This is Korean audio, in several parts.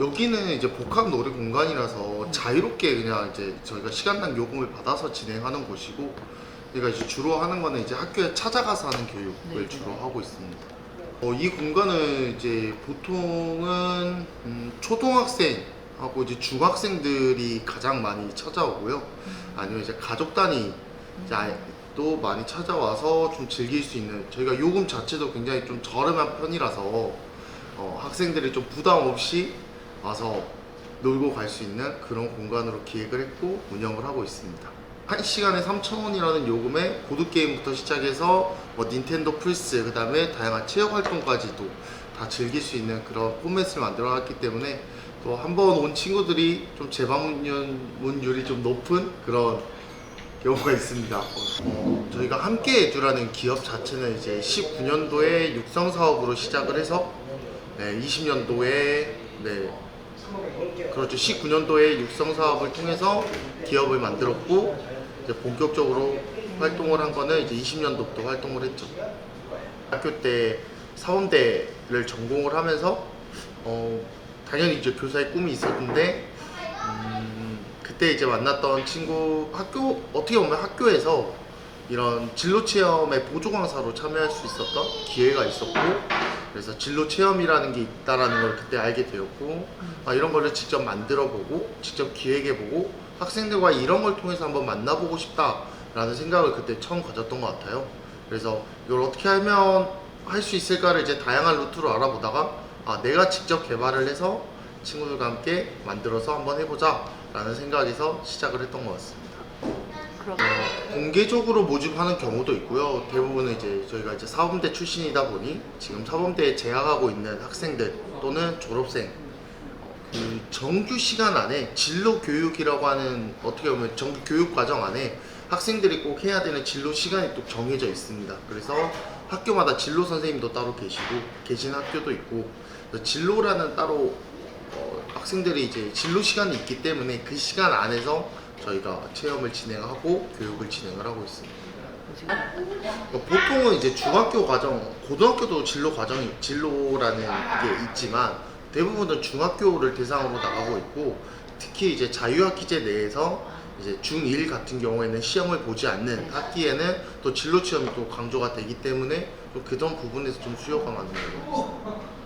여기는 이제 복합 놀이 공간이라서 자유롭게 그냥 이제 저희가 시간당 요금을 받아서 진행하는 곳이고, 저희가 이제 주로 하는 거는 이제 학교에 찾아가서 하는 교육을 주로 하고 있습니다. 이 공간은 이제 보통은 초등학생하고 이제 중학생들이 가장 많이 찾아오고요. 아니면 이제 가족 단위 또 많이 찾아와서 좀 즐길 수 있는, 저희가 요금 자체도 굉장히 좀 저렴한 편이라서 학생들이 좀 부담 없이 와서 놀고 갈 수 있는 그런 공간으로 기획을 했고 운영을 하고 있습니다. 1시간에 3,000원이라는 요금에 보드게임부터 시작해서 닌텐도 플스, 그 다음에 다양한 체육 활동까지도 다 즐길 수 있는 그런 포맷을 만들어 놨기 때문에 또 한 번 온 친구들이 좀 재방문율이 좀 높은 그런 경우가 있습니다. 저희가 함께 해주라는 기업 자체는 이제 19년도에 육성 사업으로 시작을 해서 20년도에 그렇죠. 19년도에 육성 사업을 통해서 기업을 만들었고, 이제 본격적으로 활동을 한 거는 이제 20년도부터 활동을 했죠. 학교 때 사범대를 전공을 하면서 당연히 이제 교사의 꿈이 있었는데, 그때 이제 만났던 친구, 어떻게 보면 학교에서 이런 진로 체험의 보조 강사로 참여할 수 있었던 기회가 있었고, 그래서 진로 체험이라는 게 있다라는 걸 그때 알게 되었고, 이런 거를 직접 만들어보고 직접 기획해보고 학생들과 이런 걸 통해서 한번 만나보고 싶다라는 생각을 그때 처음 가졌던 것 같아요. 그래서 이걸 어떻게 하면 할 수 있을까를 이제 다양한 루트로 알아보다가 내가 직접 개발을 해서 친구들과 함께 만들어서 한번 해보자 라는 생각에서 시작을 했던 것 같습니다. 공개적으로 모집하는 경우도 있고요. 대부분은 이제 저희가 이제 사범대 출신이다 보니 지금 사범대에 재학하고 있는 학생들 또는 졸업생, 그 정규 시간 안에 진로 교육이라고 하는, 어떻게 보면 정규 교육 과정 안에 학생들이 꼭 해야 되는 진로 시간이 또 정해져 있습니다. 그래서 학교마다 진로 선생님도 따로 계신 학교도 있고, 진로라는 따로 학생들이 이제 진로 시간이 있기 때문에 그 시간 안에서 저희가 체험을 진행하고 교육을 진행을 하고 있습니다. 보통은 이제 중학교 과정, 고등학교도 진로라는 게 있지만 대부분은 중학교를 대상으로 나가고 있고, 특히 이제 자유학기제 내에서 이제 중1 같은 경우에는 시험을 보지 않는 학기에는 또 진로 체험이 또 강조가 되기 때문에 또 그런 부분에서 좀 수요가 많은 것 같습니다.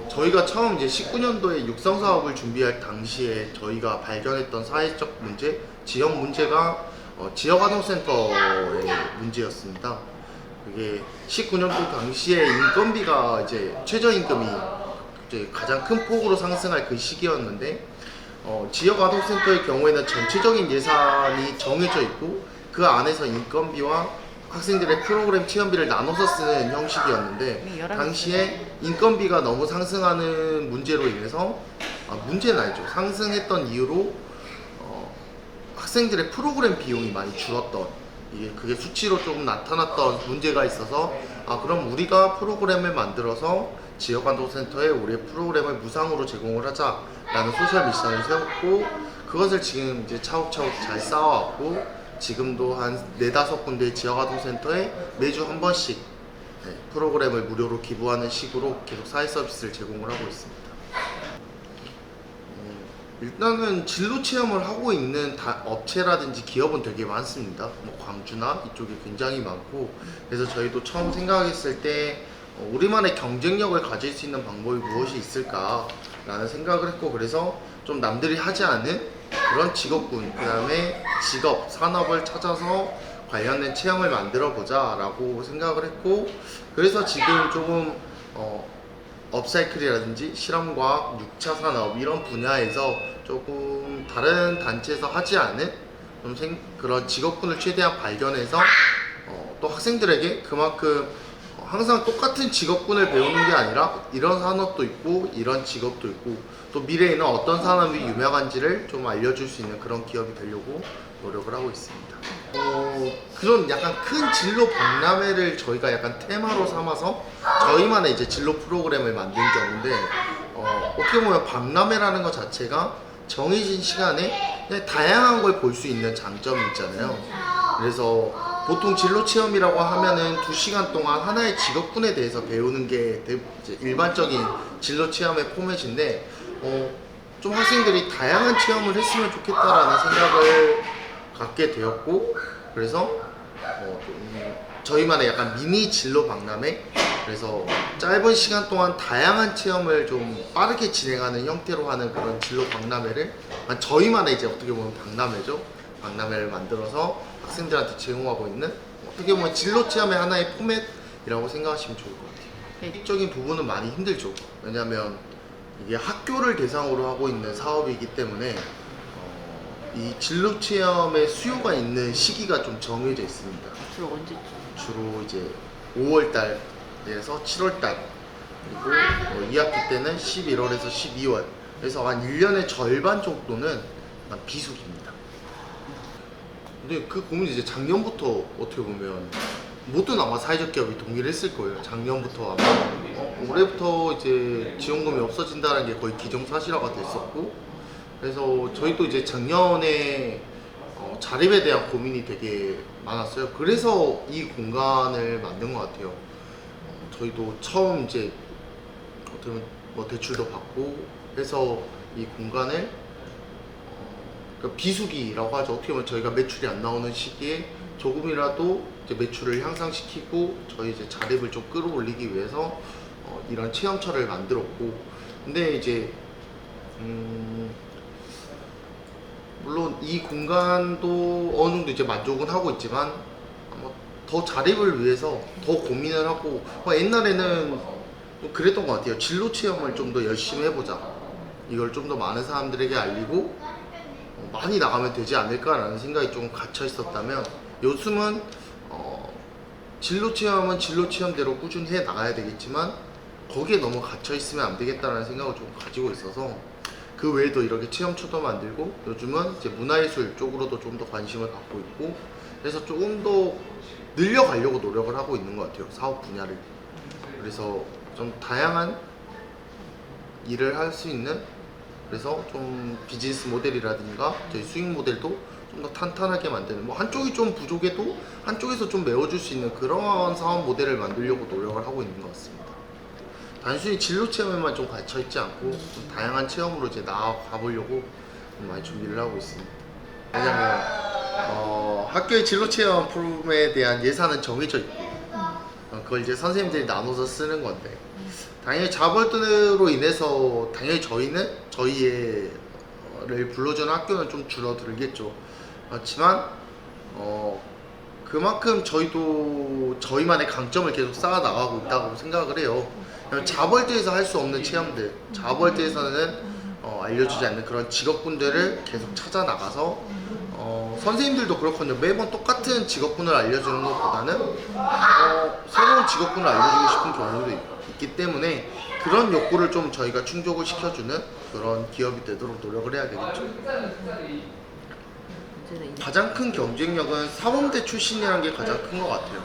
저희가 처음 이제 19년도에 육성 사업을 준비할 당시에 저희가 발견했던 사회적 문제, 지역 문제가 지역아동센터의 문제였습니다. 그게 19년도 당시에 인건비가 이제 최저임금이 이제 가장 큰 폭으로 상승할 그 시기였는데, 지역아동센터의 경우에는 전체적인 예산이 정해져 있고 그 안에서 인건비와 학생들의 프로그램 체험비를 나눠서 쓰는 형식이었는데, 당시에 인건비가 너무 상승하는 문제로 인해서 문제는 아니죠. 상승했던 이유로 학생들의 프로그램 비용이 많이 줄었던, 그게 수치로 조금 나타났던 문제가 있어서 그럼 우리가 프로그램을 만들어서 지역아동센터에 우리의 프로그램을 무상으로 제공을 하자라는 소셜 미션을 세웠고, 그것을 지금 이제 차곡차곡 잘 쌓아왔고, 지금도 한 4-5군데 지역아동센터에 매주 한 번씩 프로그램을 무료로 기부하는 식으로 계속 사회 서비스를 제공을 하고 있습니다. 일단은 진로 체험을 하고 있는 업체라든지 기업은 되게 많습니다. 광주나 이쪽에 굉장히 많고, 그래서 저희도 처음 생각했을 때 우리만의 경쟁력을 가질 수 있는 방법이 무엇이 있을까라는 생각을 했고, 그래서 좀 남들이 하지 않은 그런 직업군, 그 다음에 직업, 산업을 찾아서 관련된 체험을 만들어 보자 라고 생각을 했고, 그래서 지금 조금 업사이클이라든지 실험과학, 6차 산업 이런 분야에서 조금 다른 단체에서 하지 않은 그런 직업군을 최대한 발견해서 또 학생들에게 그만큼 항상 똑같은 직업군을 배우는 게 아니라 이런 산업도 있고 이런 직업도 있고 또 미래에는 어떤 산업이 유명한지를 좀 알려줄 수 있는 그런 기업이 되려고 노력을 하고 있습니다. 그런 약간 큰 진로 박람회를 저희가 약간 테마로 삼아서 저희만의 이제 진로 프로그램을 만든 경우인데, 어떻게 보면 박람회라는 것 자체가 정해진 시간에 그냥 다양한 걸 볼 수 있는 장점이 있잖아요. 그래서 보통 진로 체험이라고 하면은 2시간 동안 하나의 직업군에 대해서 배우는 게 일반적인 진로 체험의 포맷인데, 좀 학생들이 다양한 체험을 했으면 좋겠다라는 생각을 갖게 되었고, 그래서 좀 저희만의 약간 미니 진로 박람회, 그래서 짧은 시간 동안 다양한 체험을 좀 빠르게 진행하는 형태로 하는 그런 진로 박람회를, 저희만의 이제 어떻게 보면 박람회죠. 박람회를 만들어서 학생들한테 제공하고 있는 어떻게 보면 진로 체험의 하나의 포맷이라고 생각하시면 좋을 것 같아요. tech적인 부분은 많이 힘들죠. 왜냐하면 이게 학교를 대상으로 하고 있는 사업이기 때문에 이 진로 체험의 수요가 있는 시기가 좀 정해져 있습니다. 주로 언제쯤? 주로 이제 5월달에서 7월달, 그리고 2학기 때는 11월에서 12월, 그래서 한 1년의 절반 정도는 비수기입니다. 근데 그 고민이 이제 작년부터 어떻게 보면 모든 아마 사회적 기업이 동의를 했을 거예요. 작년부터 아마 올해부터 이제 지원금이 없어진다는 게 거의 기정사실화가 됐었고, 그래서 저희도 이제 작년에 자립에 대한 고민이 되게 많았어요. 그래서 이 공간을 만든 것 같아요. 저희도 처음 이제 어떻게 보면 뭐 대출도 받고 해서 이 공간을 그러니까 비수기라고 하죠. 어떻게 보면 저희가 매출이 안 나오는 시기에 조금이라도 이제 매출을 향상시키고 저희 이제 자립을 좀 끌어올리기 위해서 이런 체험처를 만들었고, 근데 이제 물론 이 공간도 어느 정도 이제 만족은 하고 있지만 아마 더 자립을 위해서 더 고민을 하고, 옛날에는 그랬던 것 같아요. 진로 체험을 좀 더 열심히 해보자, 이걸 좀 더 많은 사람들에게 알리고 많이 나가면 되지 않을까라는 생각이 좀 갇혀 있었다면, 요즘은 진로 체험은 진로 체험대로 꾸준히 해 나가야 되겠지만 거기에 너무 갇혀 있으면 안 되겠다라는 생각을 좀 가지고 있어서 그 외에도 이렇게 체험초도 만들고, 요즘은 이제 문화예술 쪽으로도 좀 더 관심을 갖고 있고, 그래서 조금 더 늘려가려고 노력을 하고 있는 것 같아요, 사업 분야를. 그래서 좀 다양한 일을 할 수 있는, 그래서 좀 비즈니스 모델이라든가 저희 수익 모델도 좀 더 탄탄하게 만드는, 뭐 한쪽이 좀 부족해도 한쪽에서 좀 메워줄 수 있는 그런 사업 모델을 만들려고 노력을 하고 있는 것 같습니다. 단순히 진로 체험에만 좀 갇혀 있지 않고 좀 다양한 체험으로 이제 나아가 보려고 많이 준비를 하고 있습니다. 왜냐면 학교의 진로 체험 프로그램에 대한 예산은 정해져 있고 그걸 이제 선생님들이 나눠서 쓰는 건데, 당연히 자벌들로 인해서 당연히 저희를 불러주는 학교는 좀 줄어들겠죠. 그렇지만 그만큼 저희도 저희만의 강점을 계속 쌓아 나가고 있다고 생각을 해요. 자벌드에서 할 수 없는 체험들, 자벌드에서는 알려주지 않는 그런 직업군들을 계속 찾아 나가서 선생님들도 그렇거든요. 매번 똑같은 직업군을 알려주는 것보다는 새로운 직업군을 알려주고 싶은 경우도 있기 때문에 그런 욕구를 좀 저희가 충족을 시켜주는 그런 기업이 되도록 노력을 해야 되겠죠. 가장 큰 경쟁력은 사범대 출신이라는 게 가장 큰 것 같아요.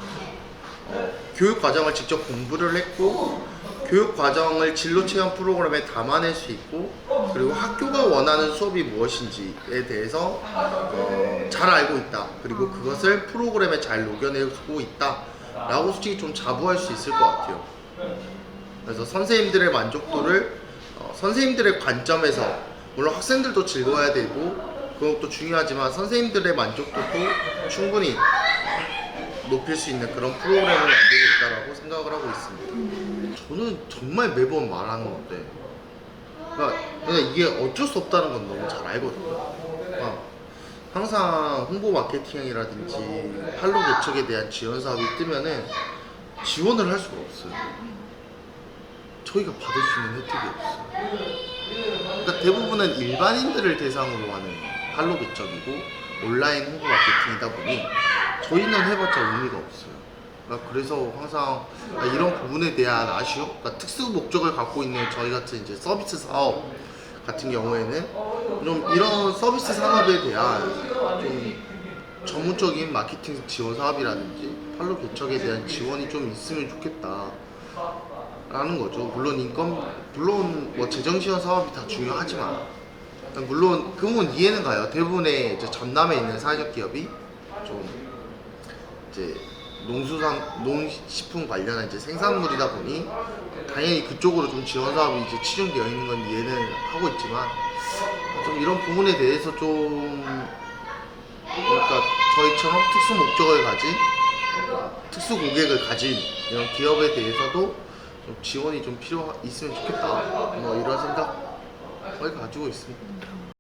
교육 과정을 직접 공부를 했고 교육 과정을 진로 체험 프로그램에 담아낼 수 있고, 그리고 학교가 원하는 수업이 무엇인지에 대해서 잘 알고 있다, 그리고 그것을 프로그램에 잘 녹여내고 있다 라고 솔직히 좀 자부할 수 있을 것 같아요. 그래서 선생님들의 만족도를 선생님들의 관점에서, 물론 학생들도 즐거워야 되고 그것도 중요하지만 선생님들의 만족도도 충분히 높일 수 있는 그런 프로그램을 만들고 있다고 생각을 하고 있습니다. 저는 정말 매번 말하는 건데, 그러니까 이게 어쩔 수 없다는 건 너무 잘 알거든요. 그러니까 항상 홍보 마케팅이라든지 팔로 개척에 대한 지원 사업이 뜨면은 지원을 할 수가 없어요. 저희가 받을 수 있는 혜택이 없어요. 그러니까 대부분은 일반인들을 대상으로 하는 팔로 개척이고 온라인 홍보 마케팅이다 보니 저희는 해봤자 의미가 없어요. 그러니까 그래서 항상 이런 부분에 대한 아쉬움, 그러니까 특수 목적을 갖고 있는 저희 같은 이제 서비스 사업 같은 경우에는 좀 이런 서비스 산업에 대한 좀 전문적인 마케팅 지원 사업이라든지 팔로 개척에 대한 지원이 좀 있으면 좋겠다 라는 거죠. 물론 뭐 재정 지원 사업이 다 중요하지만, 물론 그 부분 이해는 가요. 대부분의 이제 전남에 있는 사회적 기업이 좀 이제 농식품 관련한 이제 생산물이다 보니 당연히 그쪽으로 좀 지원 사업이 이제 치중되어 있는 건 이해는 하고 있지만 좀 이런 부분에 대해서 좀 그러니까 저희처럼 특수 목적을 가진 특수 고객을 가진 이런 기업에 대해서도 좀 지원이 좀 있으면 좋겠다 뭐 이런 생각을 가지고 있습니다.